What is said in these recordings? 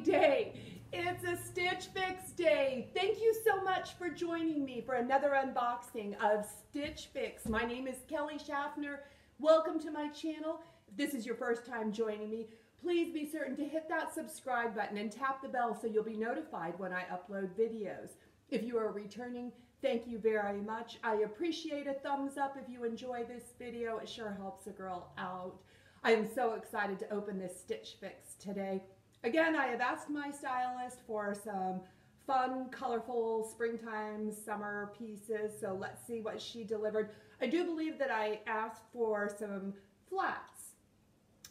day. It's a Stitch Fix day. Thank you so much for joining me for another unboxing of Stitch Fix. My name is Kelly Schaffner. Welcome to my channel. If this is your first time joining me, please be certain to hit that subscribe button and tap the bell so you'll be notified when I upload videos. If you are returning, thank you very much. I appreciate a thumbs up if you enjoy this video. It sure helps a girl out. I am so excited to open this Stitch Fix today. Again, I have asked my stylist for some fun, colorful springtime, summer pieces, so let's see what she delivered. I do believe that I asked for some flats.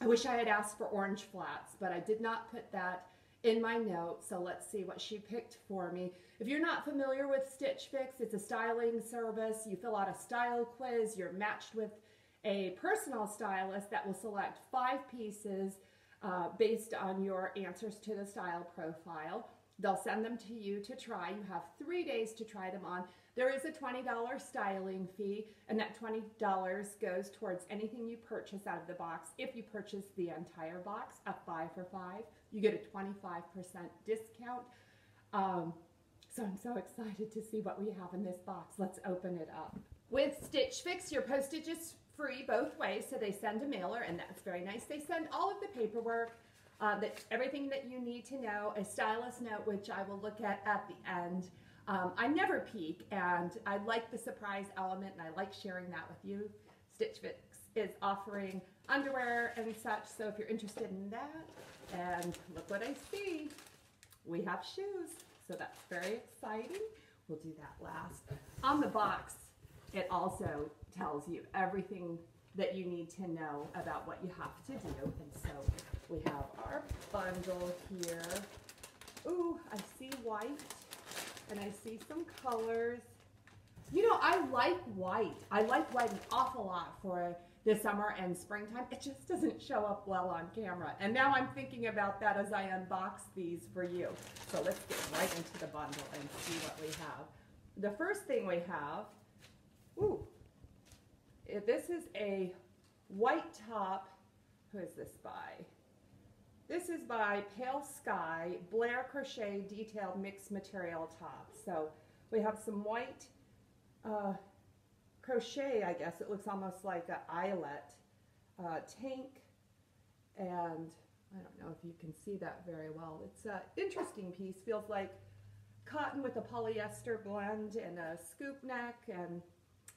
I wish I had asked for orange flats, but I did not put that in my notes, so let's see what she picked for me. If you're not familiar with Stitch Fix, it's a styling service. You fill out a style quiz, you're matched with a personal stylist that will select 5 pieces based on your answers to the style profile. They'll send them to you to try. You have 3 days to try them on. There is a $20 styling fee, and that $20 goes towards anything you purchase out of the box. If you purchase the entire box, a 5 for 5, you get a 25% discount. So I'm so excited to see what we have in this box. Let's open it up. With Stitch Fix, your postage is free both ways, so they send a mailer, and that's very nice. They send all of the paperwork, everything that you need to know, a stylist note, which I will look at the end. I never peek, and I like the surprise element, and I like sharing that with you. Stitch Fix is offering underwear and such, so if you're interested in that, and look what I see. We have shoes, so that's very exciting. We'll do that last. On the box, it also tells you everything that you need to know about what you have to do. And so we have our bundle here. Ooh, I see white and I see some colors. You know, I like white. I like white an awful lot for the summer and springtime. It just doesn't show up well on camera. And now I'm thinking about that as I unbox these for you. So let's get right into the bundle and see what we have. The first thing we have, ooh, this is a white top. Who is this by? This is by Pale Sky Blair Crochet Detailed Mixed Material Top. So we have some white crochet, I guess. It looks almost like an eyelet tank. And I don't know if you can see that very well. It's an interesting piece. Feels like cotton with a polyester blend and a scoop neck, and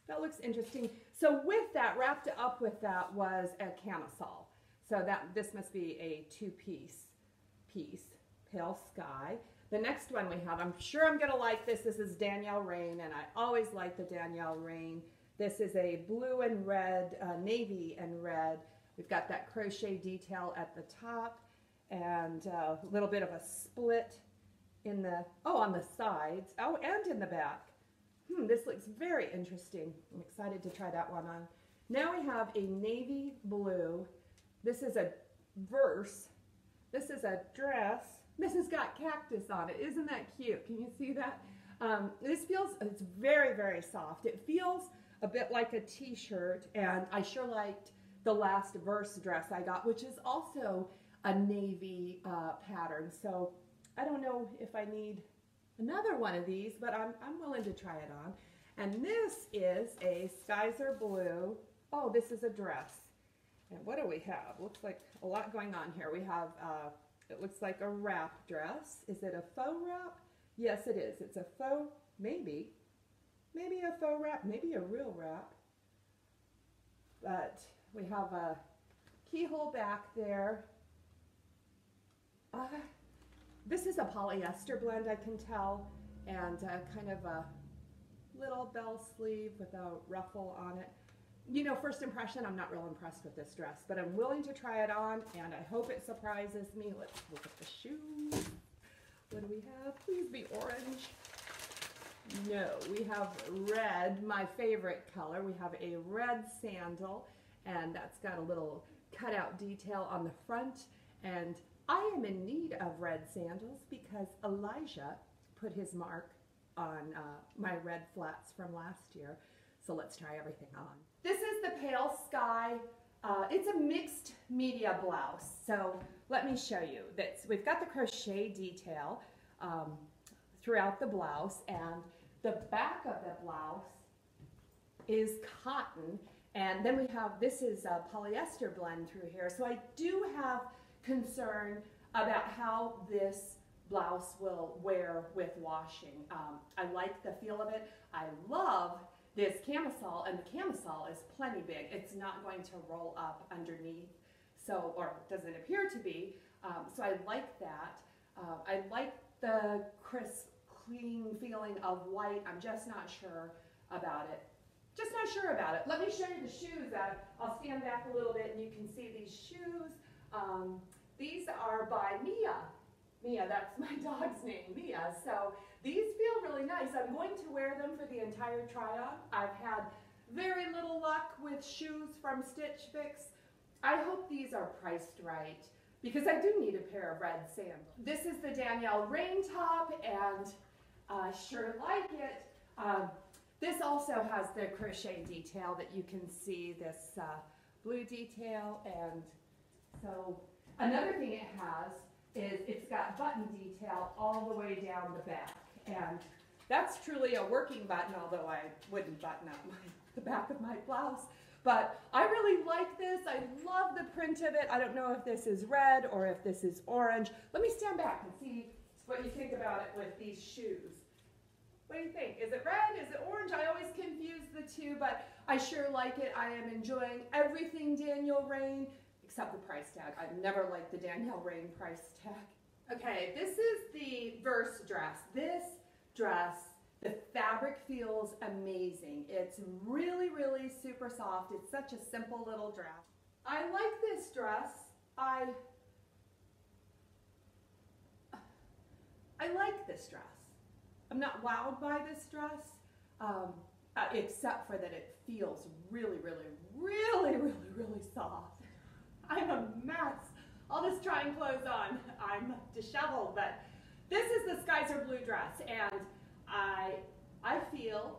that looks interesting. So with that, wrapped up with that was a camisole. So this must be a 2-piece piece, Pale Sky. The next one we have, I'm sure I'm gonna like this. This is Danielle Rain, and I always like the Danielle Rain. This is a blue and red, navy and red. We've got that crochet detail at the top and a little bit of a split in the, on the sides, and in the back. This looks very interesting. I'm excited to try that one on. Now we have a navy blue. This is a verse. This is a dress. This has got cactus on it. Isn't that cute? Can you see that? It's very, very soft. It feels a bit like a t-shirt, and I sure liked the last verse dress I got, which is also a navy pattern. So I don't know if I need another one of these, but I'm willing to try it on. And this is a Skyzer blue. Oh, this is a dress. And what do we have? Looks like a lot going on here. We have, it looks like a wrap dress. Is it a faux wrap? Yes, it is. It's a faux, maybe a faux wrap, maybe a real wrap. But we have a keyhole back there. This is a polyester blend, I can tell, and kind of a little bell sleeve with a ruffle on it. You know, first impression, I'm not real impressed with this dress, but I'm willing to try it on, and I hope it surprises me. Let's look at the shoes. What do we have? Please be orange. No, we have red, my favorite color. We have a red sandal, and that's got a little cutout detail on the front, and I am in need of red sandals because Elijah put his mark on my red flats from last year. So let's try everything on. This is the Pale Sky It's a mixed media blouse. So let me show you. We've got the crochet detail throughout the blouse, and the back of the blouse is cotton, and then we have, this is a polyester blend through here. So I do have concern about how this blouse will wear with washing. I like the feel of it. I love this camisole, and the camisole is plenty big. It's not going to roll up underneath, so, or it doesn't appear to be. So I like that. I like the crisp, clean feeling of white. I'm just not sure about it. Just not sure about it. Let me show you the shoes. I'll stand back a little bit and you can see these shoes. These are by Mia. Mia, that's my dog's name, Mia. So these feel really nice. I'm going to wear them for the entire try-on. I've had very little luck with shoes from Stitch Fix. I hope these are priced right, because I do need a pair of red sandals. This is the Danielle Rain top, and I sure like it. This also has the crochet detail that you can see, this blue detail, and so another thing it has is it's got button detail all the way down the back, and that's truly a working button, although I wouldn't button up the back of my blouse. But I really like this. I love the print of it. I don't know if this is red or if this is orange. Let me stand back and see what you think about it with these shoes. What do you think? Is it red? Is it orange? I always confuse the two, but I sure like it. I am enjoying everything Danielle Rain, except the price tag. I've never liked the Danielle Rain price tag. Okay, this is the Verse dress. This dress, the fabric feels amazing. It's really, really super soft. It's such a simple little dress. I like this dress. I like this dress. I'm not wowed by this dress, except for that it feels really, really, really, really, really soft. I'm a mess. All this trying clothes on, I'm disheveled, but this is the Skyzer blue dress, and I feel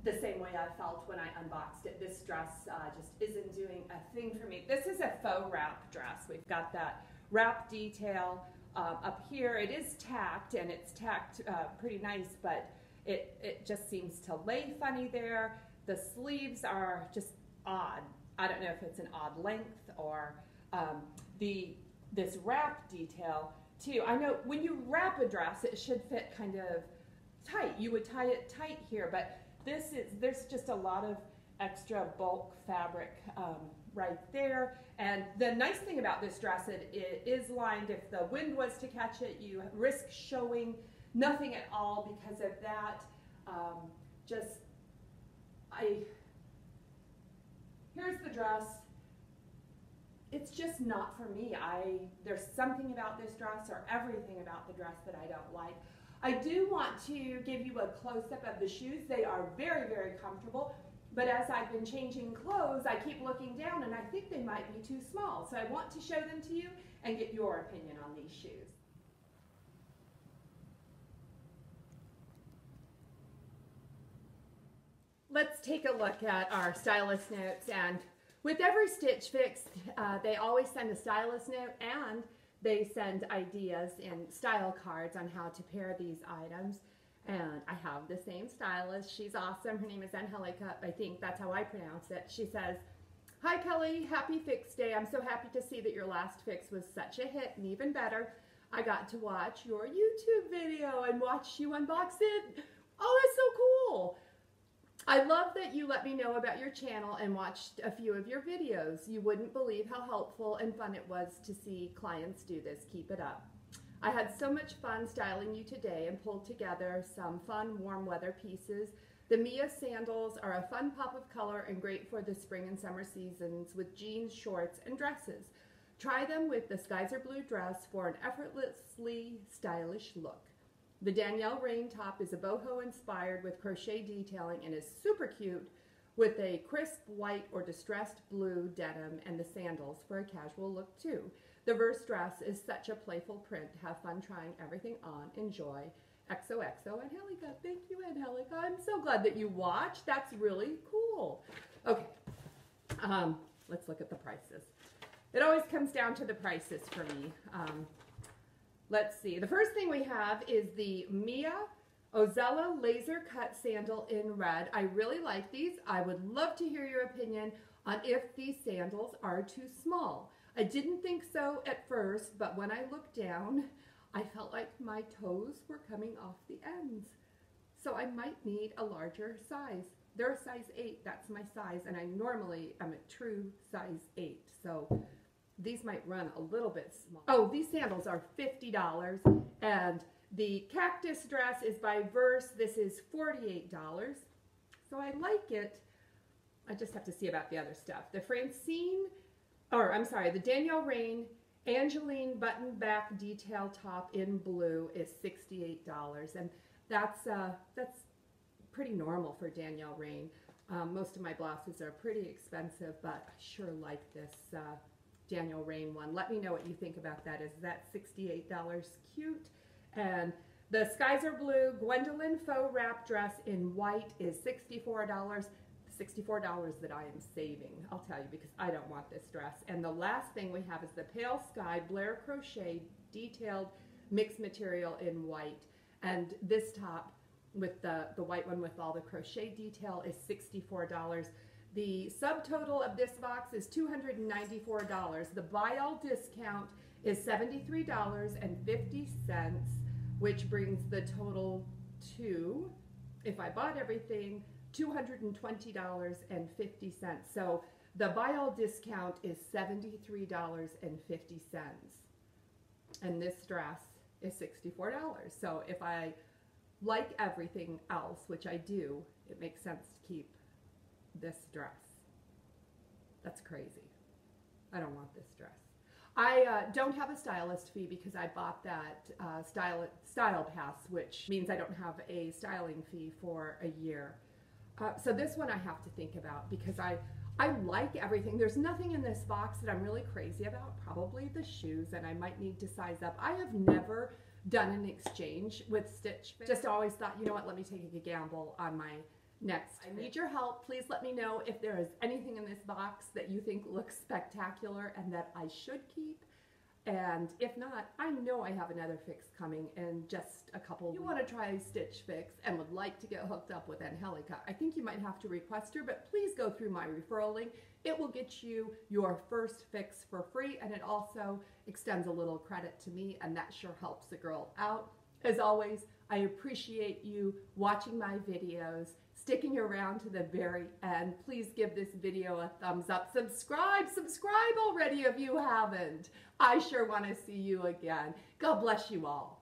the same way I felt when I unboxed it. This dress just isn't doing a thing for me. This is a faux wrap dress. We've got that wrap detail up here. It is tacked, and it's tacked pretty nice, but it just seems to lay funny there. The sleeves are just odd. I don't know if it's an odd length or this wrap detail too. I know when you wrap a dress, it should fit kind of tight. You would tie it tight here, but there's just a lot of extra bulk fabric right there. And the nice thing about this dress, it is lined. If the wind was to catch it, you risk showing nothing at all because of that. Here's the dress. It's just not for me. There's something about this dress, or everything about the dress, that I don't like. I do want to give you a close-up of the shoes. They are very, very comfortable, but as I've been changing clothes, I keep looking down and I think they might be too small. So I want to show them to you and get your opinion on these shoes. Let's take a look at our Stylist Notes, and with every Stitch Fix, they always send a Stylist Note, and they send ideas and style cards on how to pair these items. And I have the same stylist. She's awesome. Her name is Angelica. I think that's how I pronounce it. She says, "Hi Kelly, happy Fix Day. I'm so happy to see that your last Fix was such a hit, and even better, I got to watch your YouTube video and watch you unbox it. Oh, that's so cool. I love that you let me know about your channel and watched a few of your videos. You wouldn't believe how helpful and fun it was to see clients do this. Keep it up. I had so much fun styling you today and pulled together some fun warm weather pieces. The Mia sandals are a fun pop of color and great for the spring and summer seasons with jeans, shorts, and dresses. Try them with the Skyzer blue dress for an effortlessly stylish look. The Danielle Rain top is a boho inspired with crochet detailing and is super cute with a crisp white or distressed blue denim and the sandals for a casual look too. The Verse dress is such a playful print. Have fun trying everything on. Enjoy. XOXO, Angelica. Thank you, Angelica. I'm so glad that you watched. That's really cool. Okay. let's look at the prices. It always comes down to the prices for me. Let's see. The first thing we have is the Mia Ozella laser cut sandal in red. I really like these. I would love to hear your opinion on if these sandals are too small. I didn't think so at first, but when I looked down, I felt like my toes were coming off the ends. So I might need a larger size. They're a size 8, that's my size, and I normally am a true size 8. So these might run a little bit small. Oh, these sandals are $50, and the cactus dress is by Verse. This is $48. So I like it. I just have to see about the other stuff. The the Danielle Rain Angeline button back detail top in blue is $68, and that's pretty normal for Danielle Rain. Most of my blouses are pretty expensive, but I sure like this Danielle Rain one. Let me know what you think about that. Is that $68 cute? And the Skies Are Blue Gwendolyn faux wrap dress in white is $64. $64 that I am saving, I'll tell you, because I don't want this dress. And the last thing we have is the Pale Sky Blair Crochet detailed mixed material in white. And this top with the white one with all the crochet detail is $64. The subtotal of this box is $294. The buy all discount is $73.50, which brings the total to, if I bought everything, $220.50. So the buy all discount is $73.50. And this dress is $64. So if I like everything else, which I do, it makes sense to keep this dress. That's crazy. I don't want this dress. I don't have a stylist fee because I bought that style pass, which means I don't have a styling fee for a year. So this one I have to think about because I like everything. There's nothing in this box that I'm really crazy about, probably the shoes, and I might need to size up. I have never done an exchange with Stitch Fix. Just always thought, you know what, let me take a gamble on my next. I need your help. Please let me know if there is anything in this box that you think looks spectacular and that I should keep. And if not, I know I have another fix coming in just a couple. If you want to try Stitch Fix and would like to get hooked up with Angelica, I think you might have to request her, but please go through my referral link. It will get you your first fix for free, and it also extends a little credit to me, and that sure helps the girl out. As always, I appreciate you watching my videos, sticking around to the very end. Please give this video a thumbs up. Subscribe already if you haven't. I sure want to see you again. God bless you all.